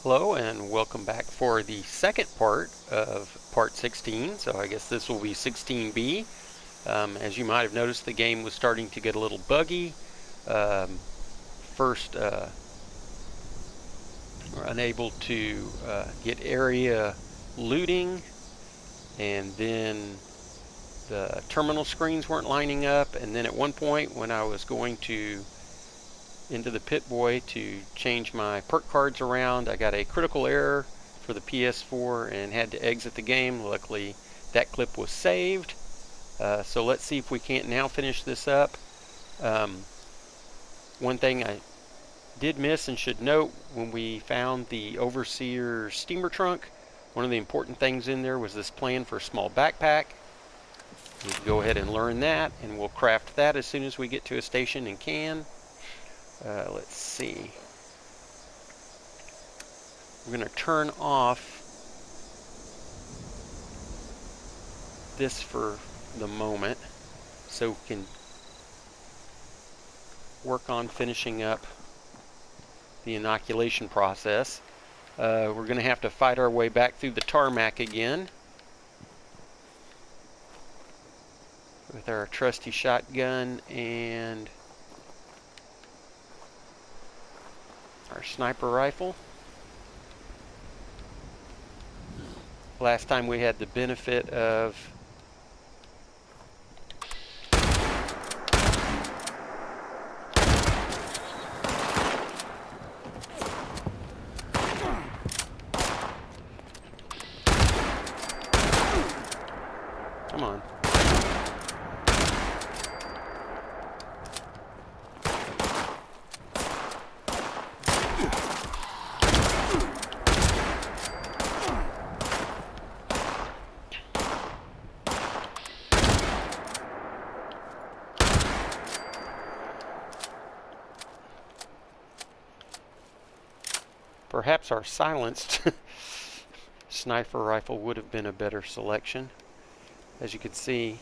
Hello and welcome back for the second part of part 16. So I guess this will be 16B. As you might have noticed, the game was starting to get a little buggy. First, we're unable to get area looting, and then the terminal screens weren't lining up, and then at one point when I was going to into the Pip-Boy to change my perk cards around, I got a critical error for the PS4 and had to exit the game. Luckily that clip was saved. So let's see if we can't now finish this up. One thing I did miss and should note, when we found the Overseer steamer trunk, one of the important things in there was this plan for a small backpack. We can go ahead and learn that, and we'll craft that as soon as we get to a station and can. Let's see. We're going to turn off this for the moment so we can work on finishing up the inoculation process. We're going to have to fight our way back through the tarmac again with our trusty shotgun and our sniper rifle. Last time we had the benefit of come on. Perhaps our silenced sniper rifle would have been a better selection. As you can see,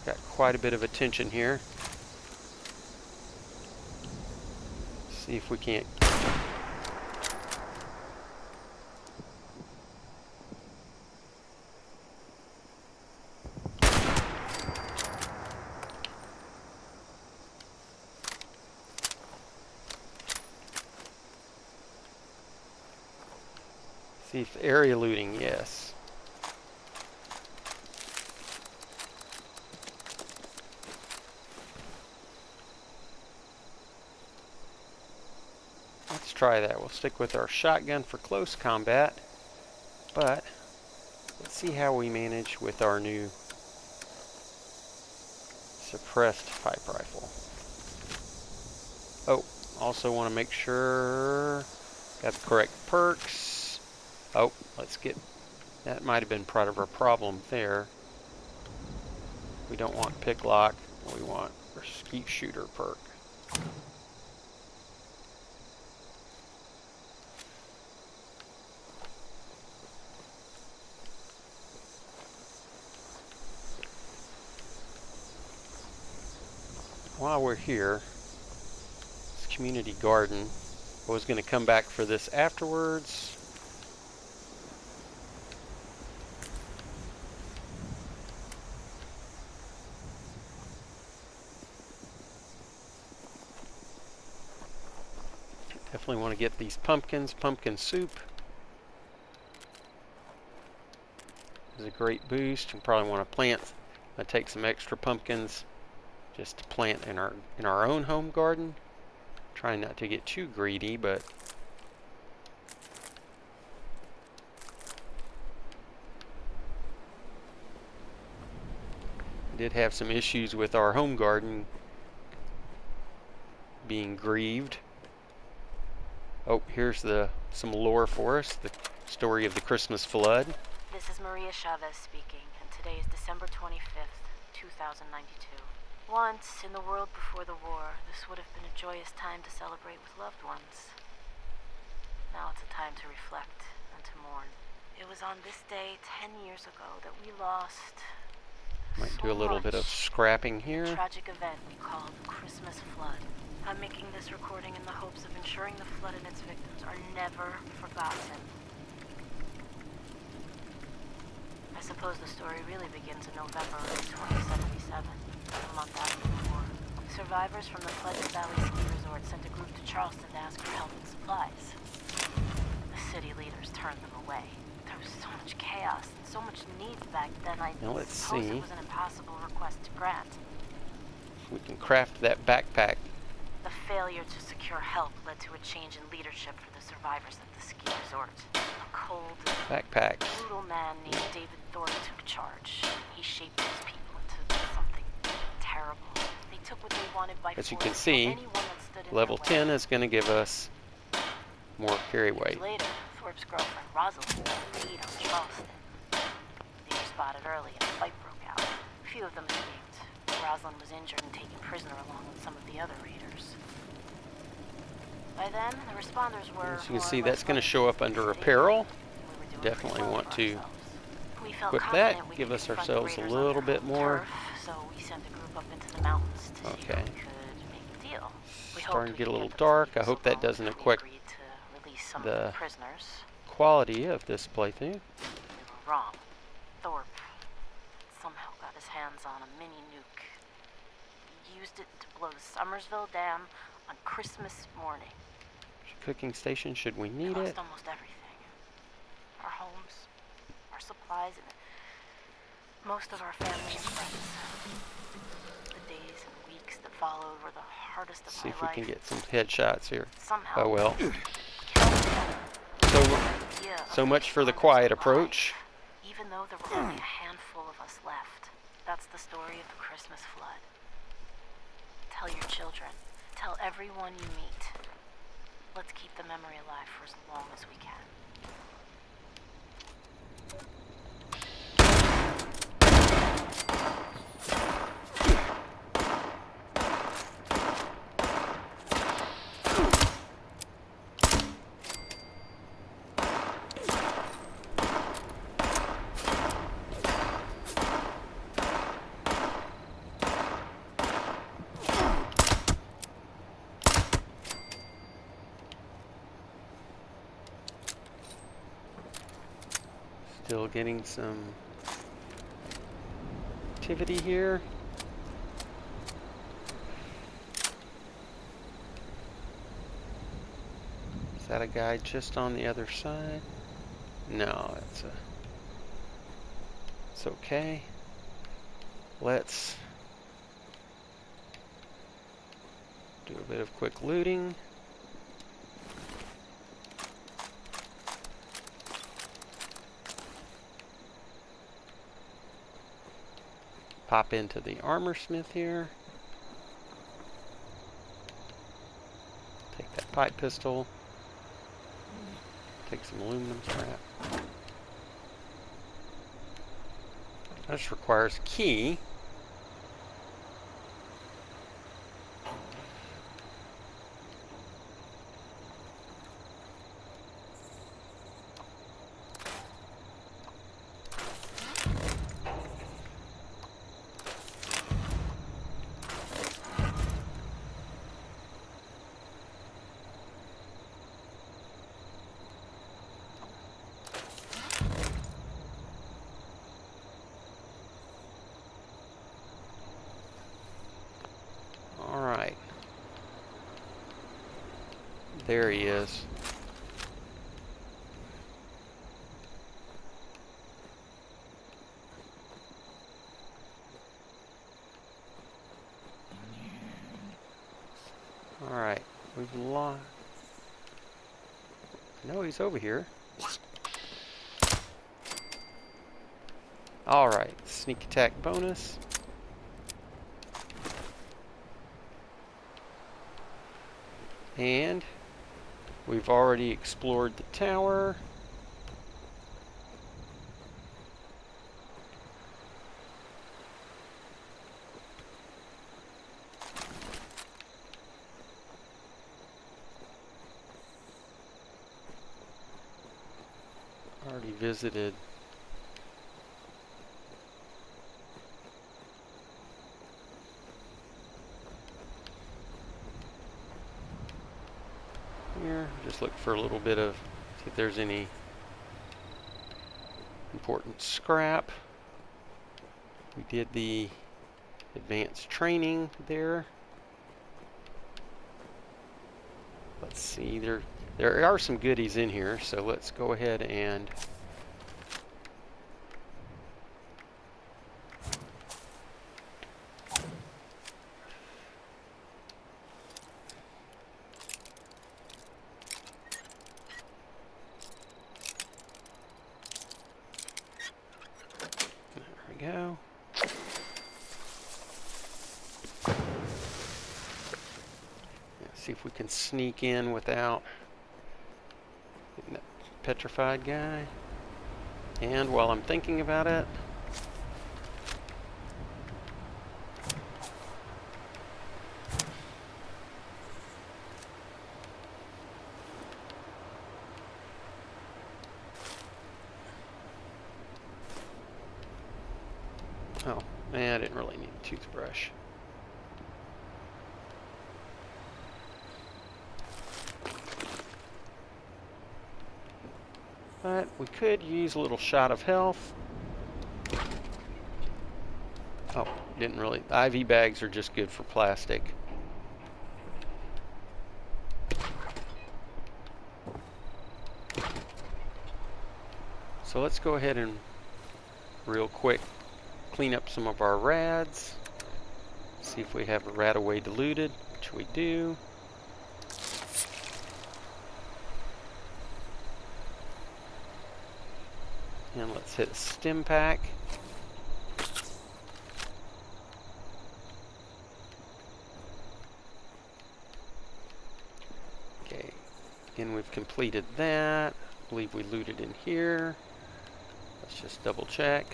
got quite a bit of attention here. See if we can't see if area looting, yes. Let's try that. We'll stick with our shotgun for close combat, but let's see how we manage with our new suppressed pipe rifle. Oh, also want to make sure got the correct perks. Oh, let's get, that might have been part of our problem there. We don't want pick lock, we want our skeet shooter perk. While we're here, this community garden, I was going to come back for this afterwards. Definitely want to get these pumpkins. Pumpkin soup is a great boost. We probably want to plant. I take some extra pumpkins just to plant in our own home garden. Trying not to get too greedy, but I did have some issues with our home garden being grieved. Oh, here's some lore for us, the story of the Christmas flood. This is Maria Chavez speaking, and today is December 25th, 2092. Once, in the world before the war, this would have been a joyous time to celebrate with loved ones. Now it's a time to reflect and to mourn. It was on this day 10 years ago that we lost Might do a little bit of scrapping here. a tragic event we called Christmas flood. I'm making this recording in the hopes of ensuring the flood and its victims are never forgotten. I suppose the story really begins in November of 2077, a month after the war. Survivors from the Pleasant Valley Ski Resort sent a group to Charleston to ask for help and supplies. The city leaders turned them away. There was so much chaos and so much need back then, I suppose it was an impossible request to grant. We can craft that backpack. The failure to secure help led to a change in leadership for the survivors at the ski resort. A cold, backpack, brutal man named David Thorpe took charge. He shaped his people into something terrible. They took what they wanted by force. As you can see, level 10 is going to give us more carry weight. Later, Thorpe's girlfriend Rosalind raided on Charleston. They were spotted early and a fight broke out. A few of them escaped. Rosalind was injured and taken prisoner along with some of the other raiders. By then, the responders were... As you can see, that's going to show up under apparel. Definitely want to equip that, give us ourselves a little bit more. So we sent a group up into the mountains to see if we could make a deal. Starting to get a little dark. I hope that doesn't affect the quality of this playthrough. We were wrong. Thorpe somehow got his hands on a mini nuke. He used it to blow the Summersville Dam on Christmas morning. Cooking station, should we need it? Lost almost everything. Our homes, our supplies, and most of our family and friends. The days and weeks that followed were the hardest of my life. See if we can get some headshots here. Somehow, oh well. So much for the quiet approach. Even though there were only a handful of us left. That's the story of the Christmas flood. Tell your children. Tell everyone you meet. Let's keep the memory alive for as long as we can. Still getting some activity here. Is that a guy just on the other side? No, it's okay. Let's do a bit of quick looting. Pop into the armor smith here. Take that pipe pistol. Take some aluminum scrap. This requires a key. There he is. Alright, we've lost. No, he's over here. Alright, sneak attack bonus. And we've already explored the tower. Already visited here. Just look for a little bit of, see if there's any important scrap. We did the advanced training there. Let's see, there are some goodies in here, so let's go ahead and go. See if we can sneak in without getting that petrified guy. And while I'm thinking about it, oh, man, I didn't really need a toothbrush. But we could use a little shot of health. Oh, didn't really. The IV bags are just good for plastic. So let's go ahead and real quick clean up some of our rads. See if we have a rad away diluted, which we do. And let's hit a stim pack. Okay, again, we've completed that. I believe we looted in here. Let's just double check.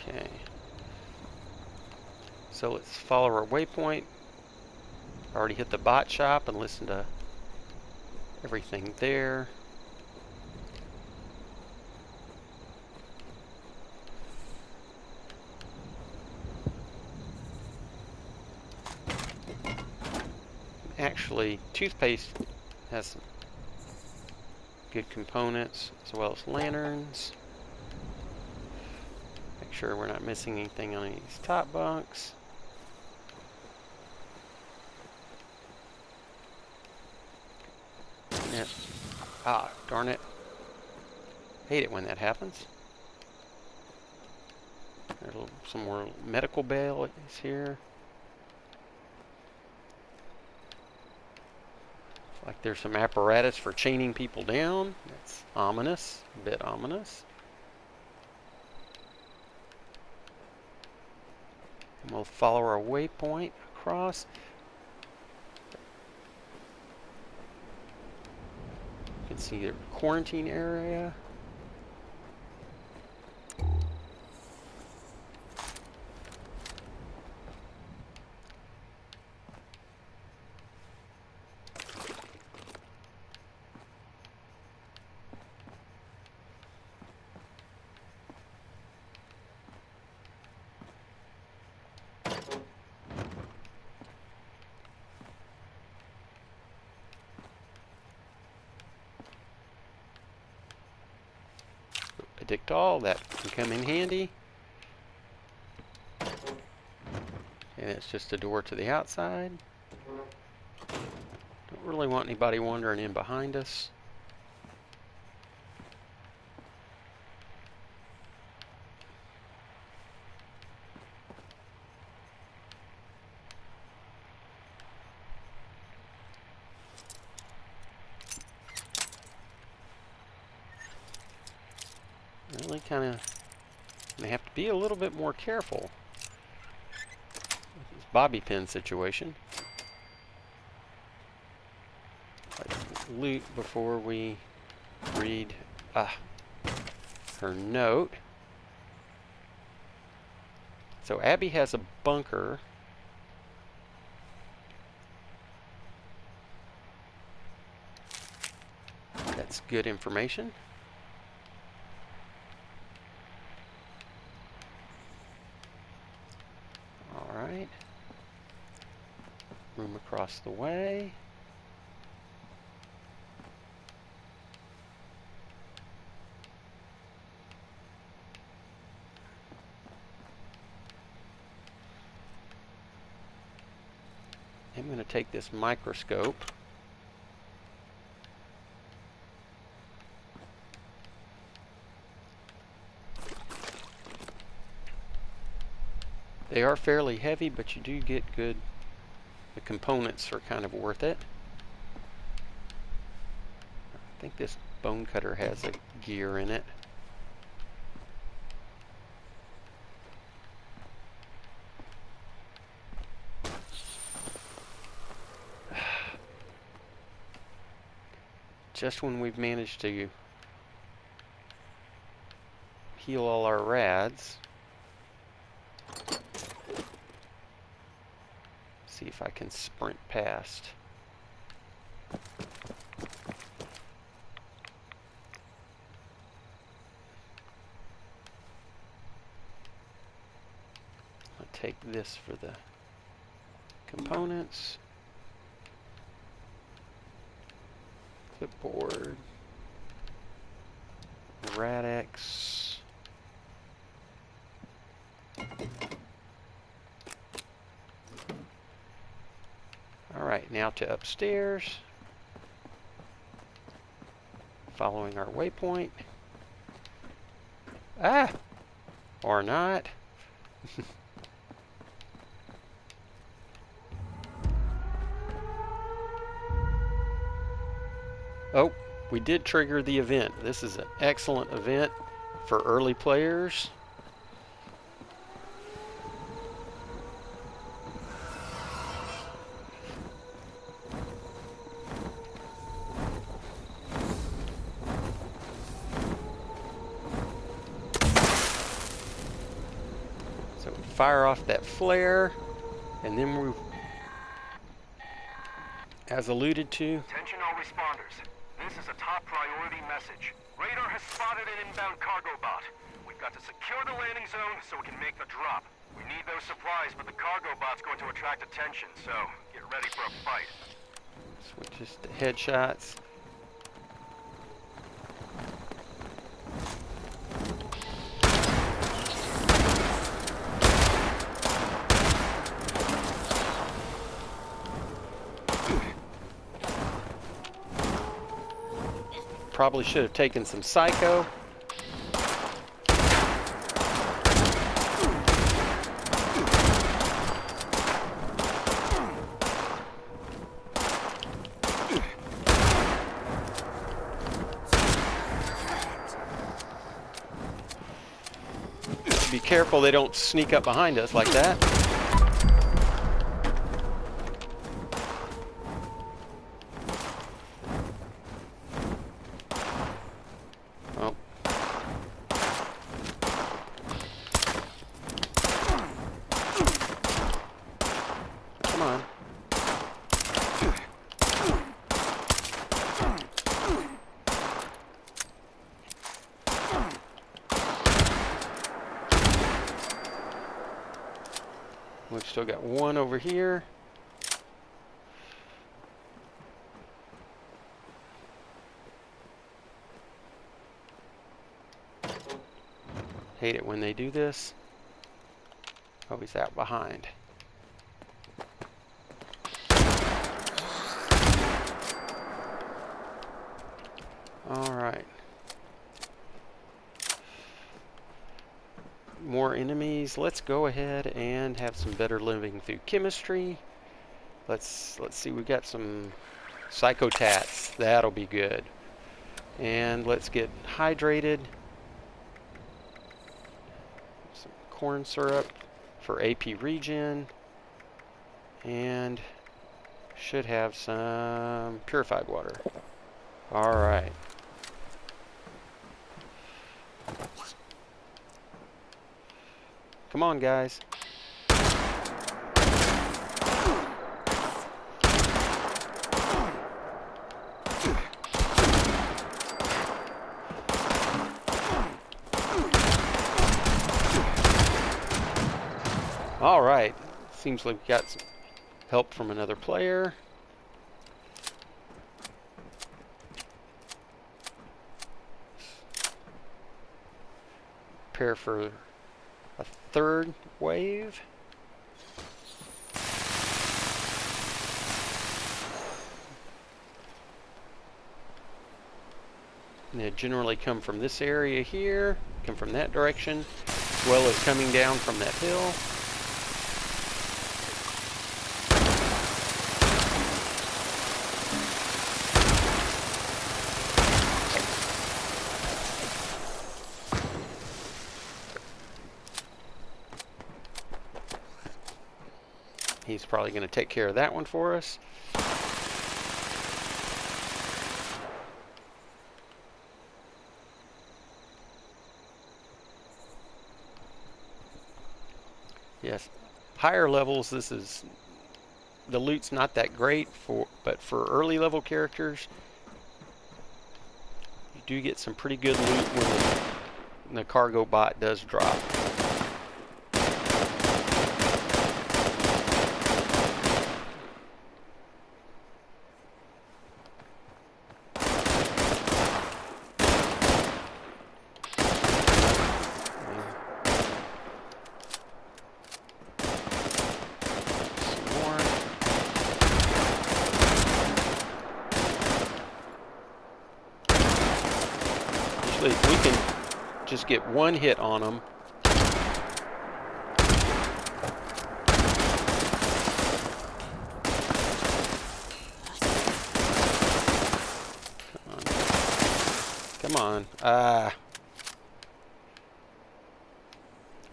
Okay. So let's follow our waypoint. Already hit the bot shop and listen to everything there. Actually, toothpaste has some good components as well as lanterns. Make sure we're not missing anything on these top bunks. Yeah. Ah, darn it. Hate it when that happens. There's some more medical bays here. Like there's some apparatus for chaining people down. That's ominous, a bit ominous. And we'll follow our waypoint across. You can see the quarantine area. Predictol, that can come in handy. And it's just a door to the outside. Don't really want anybody wandering in behind us. Really kind of gonna have to be a little bit more careful with this bobby pin situation. Let's loot before we read her note. So Abby has a bunker. That's good information. room across the way. I'm going to take this microscope. They are fairly heavy, but you do get good. The components are kind of worth it. I think this bone cutter has a gear in it. Just when we've managed to heal all our rads. See if I can sprint past. I'll take this for the components. Clipboard. Radix. Alright, now to upstairs. Following our waypoint. Ah! Or not. Oh, we did trigger the event. This is an excellent event for early players. So we fire off that flare, and then we, as alluded to, attention all responders. This is a top priority message. Radar has spotted an inbound cargo bot. We've got to secure the landing zone so we can make the drop. We need those supplies, but the cargo bot's going to attract attention, so get ready for a fight. switches to headshots. Probably should have taken some psycho. Be careful they don't sneak up behind us like that. Oh. Come on. We've still got one over here. Hate it when they do this. Oh, he's out behind. All right. More enemies. Let's go ahead and have some better living through chemistry. Let's see, we got some psychotats. That'll be good. And let's get hydrated. Some corn syrup for AP regen. And should have some purified water. All right. Come on, guys. All right. Seems like we got some help from another player. Prepare for a third wave. And they generally come from this area here, come from that direction, as well as coming down from that hill. He's probably going to take care of that one for us. Yes, higher levels, this is, the loot's not that great, but for early level characters, you do get some pretty good loot when the cargo bot does drop. If we can just get one hit on them, come on.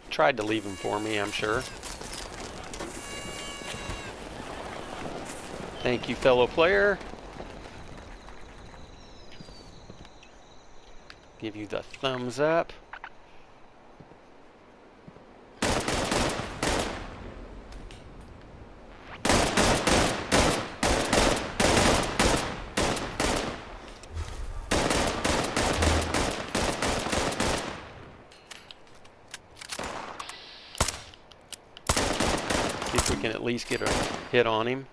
Tried to leave him for me, I'm sure. Thank you, fellow player. Give you the thumbs up. See if we can at least get a hit on him.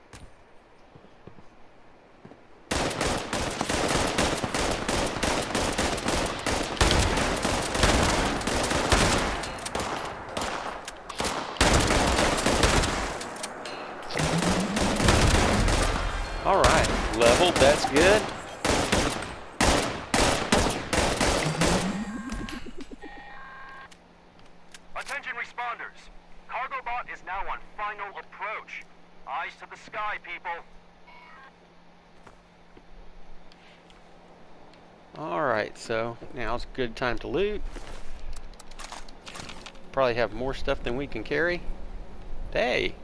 Alright, leveled, that's good. Attention responders. Cargo bot is now on final approach. Eyes to the sky, people. Alright, so now's a good time to loot. Probably have more stuff than we can carry. Hey!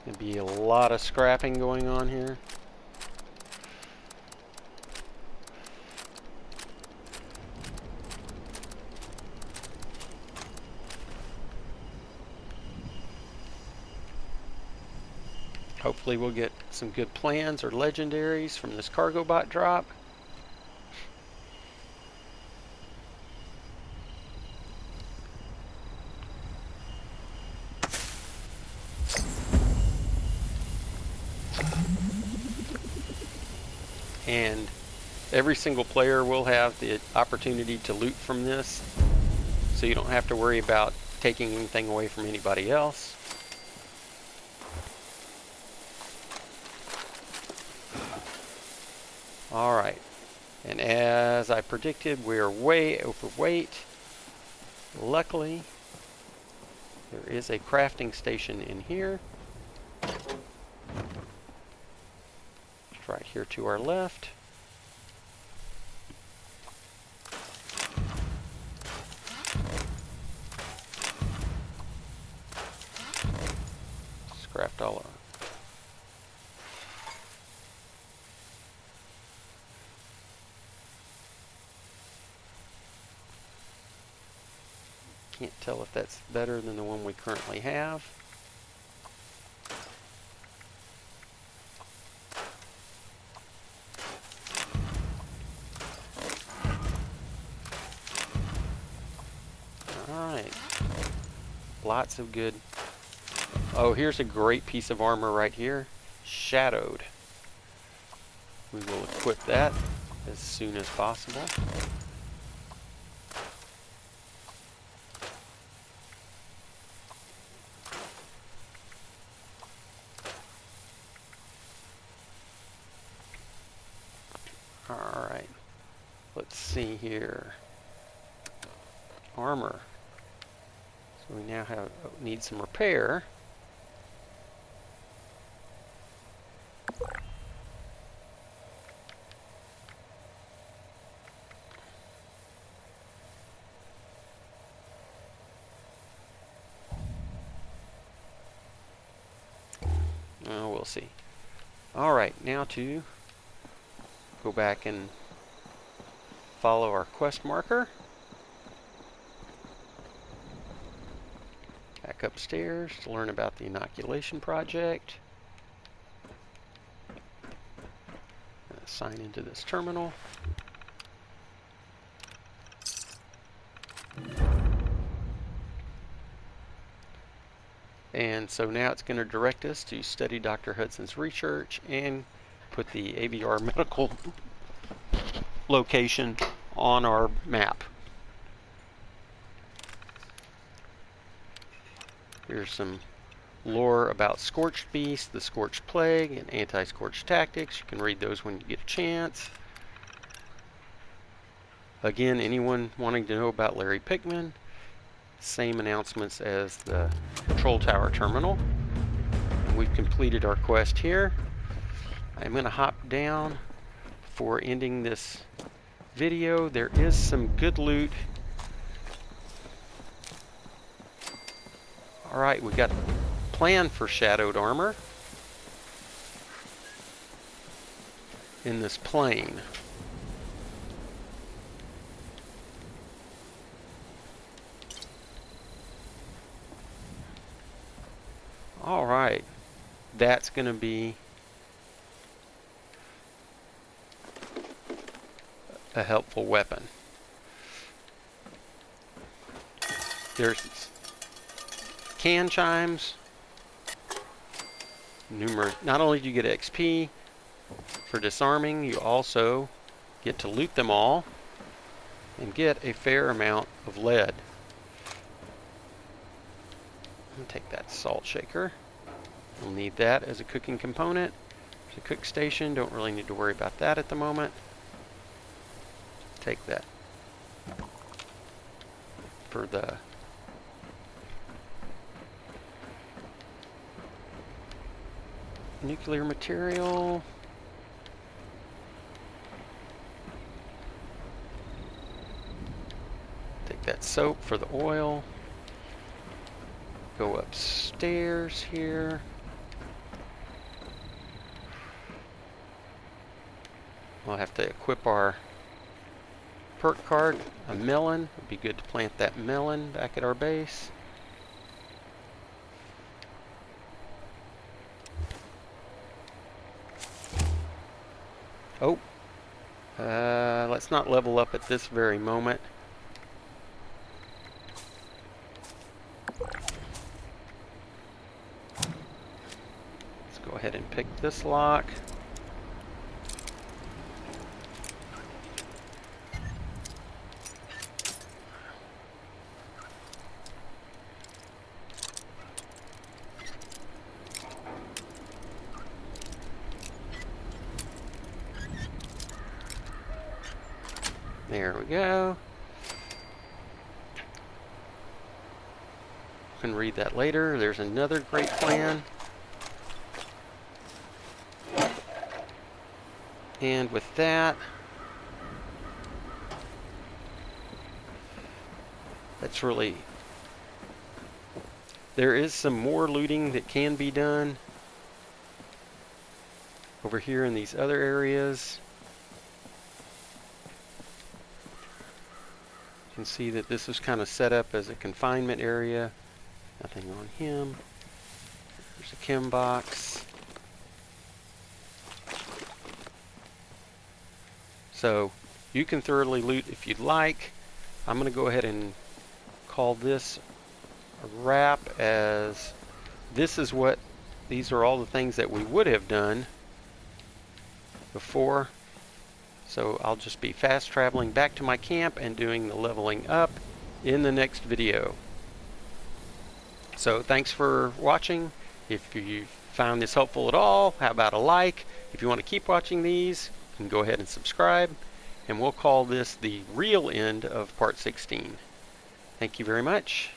Gonna be a lot of scrapping going on here. Hopefully we'll get some good plans or legendaries from this cargo bot drop. And every single player will have the opportunity to loot from this, so you don't have to worry about taking anything away from anybody else. Alright, and as I predicted, we're way overweight. Luckily, there is a crafting station in here. It's right here to our left. Scrapped all of it. Can't tell if that's better than the one we currently have. lots of good. Oh, here's a great piece of armor right here. Shadowed. We will equip that as soon as possible. Alright. Let's see here. Armor. So we now need some repair. Oh, we'll see. Alright, now to go back and follow our quest marker. Back upstairs to learn about the inoculation project. Sign into this terminal. And so now it's going to direct us to study Dr. Hudson's research and put the AVR medical location on our map. Here's some lore about Scorched Beast, the Scorched Plague, and anti-scorched tactics. You can read those when you get a chance. Again, anyone wanting to know about Larry Pickman, same announcements as the Control Tower Terminal. And we've completed our quest here. I'm going to hop down before ending this video. There is some good loot. Alright, we got a plan for shadowed armor in this plane. Alright, that's going to be a helpful weapon. There's can chimes. Not only do you get XP for disarming, you also get to loot them all and get a fair amount of lead. I'll take that salt shaker. We'll need that as a cooking component. There's a cook station. Don't really need to worry about that at the moment. Take that for the nuclear material. Take that soap for the oil. Go upstairs here. We'll have to equip our perk card. A melon. It'd be good to plant that melon back at our base. Oh, let's not level up at this very moment. Let's go ahead and pick this lock. There we go. You can read that later. There's another great plan. And with that, that's really... There is some more looting that can be done over here in these other areas. You can see that this was kind of set up as a confinement area. Nothing on him. There's a chem box. So you can thoroughly loot if you'd like. I'm going to go ahead and call this wrap, as these are all the things that we would have done before. So I'll just be fast traveling back to my camp and doing the leveling up in the next video. So thanks for watching. If you found this helpful at all, how about a like? If you want to keep watching these, you can go ahead and subscribe. And we'll call this the real end of part 16. Thank you very much.